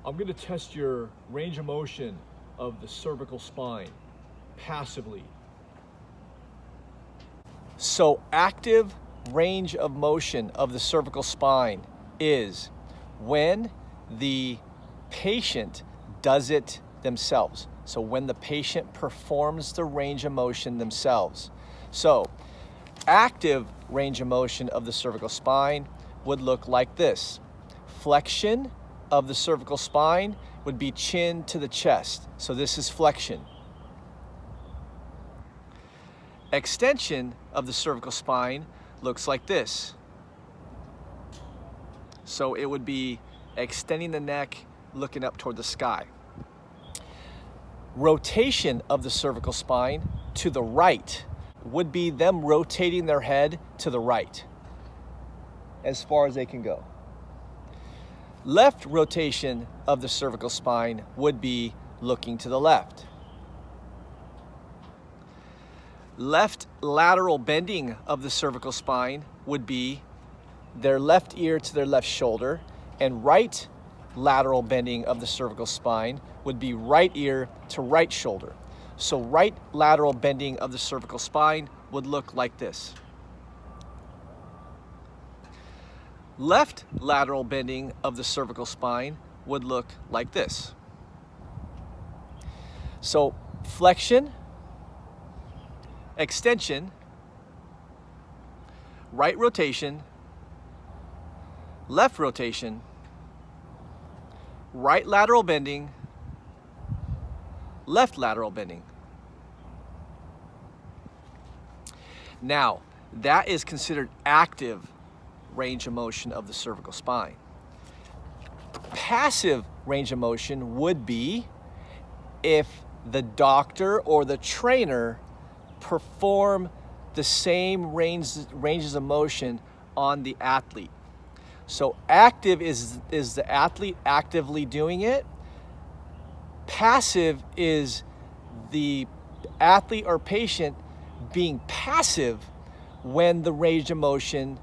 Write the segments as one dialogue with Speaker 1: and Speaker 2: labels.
Speaker 1: I'm going to test your range of motion of the cervical spine passively. So active range of motion of the cervical spine is when the patient does it themselves. So when the patient performs the range of motion themselves. So active range of motion of the cervical spine would look like this. Flexion of the cervical spine would be chin to the chest. So this is flexion. Extension of the cervical spine looks like this. So it would be extending the neck, looking up toward the sky. Rotation of the cervical spine to the right would be them rotating their head to the right as far as they can go. Left rotation of the cervical spine would be looking to the left. Left lateral bending of the cervical spine would be their left ear to their left shoulder, and right lateral bending of the cervical spine would be right ear to right shoulder. So right lateral bending of the cervical spine would look like this. Left lateral bending of the cervical spine would look like this. So flexion, extension, right rotation, left rotation, right lateral bending, left lateral bending. Now, that is considered active range of motion of the cervical spine. Passive range of motion would be if the doctor or the trainer perform the same ranges of motion on the athlete. So active is the athlete actively doing it. Passive is the athlete or patient being passive when the range of motions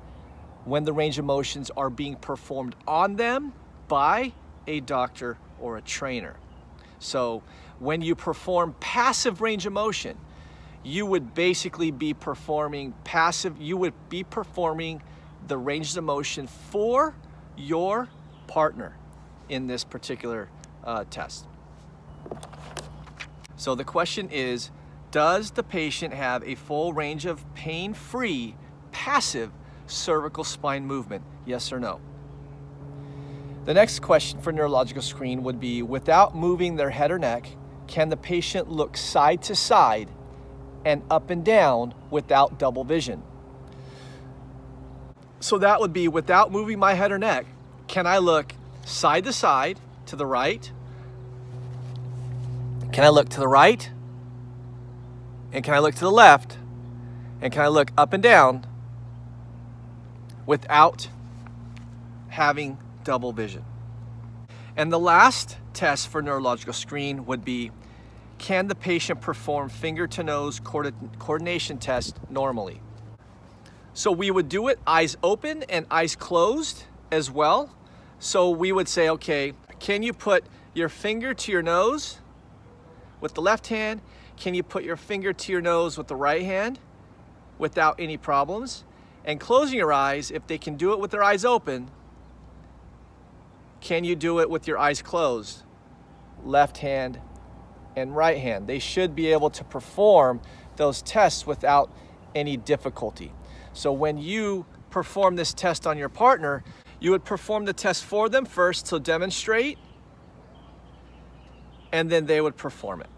Speaker 1: are being performed on them by a doctor or a trainer. So when you perform passive range of motion, you would basically be performing the ranges of motion for your partner in this particular test. So the question is, does the patient have a full range of pain-free, passive cervical spine movement? Yes or no? The next question for neurological screen would be, without moving their head or neck, can the patient look side to side and up and down without double vision? So that would be, without moving my head or neck, can I look side to side to the right? Can I look to the right? And can I look to the left? And can I look up and down without having double vision? And the last test for neurological screen would be, can the patient perform finger to nose coordination test normally? So we would do it eyes open and eyes closed as well. So we would say, okay, can you put your finger to your nose with the left hand? Can you put your finger to your nose with the right hand without any problems? And closing your eyes, if they can do it with their eyes open, can you do it with your eyes closed? Left hand and right hand. They should be able to perform those tests without any difficulty. So when you perform this test on your partner, you would perform the test for them first to demonstrate, and then they would perform it.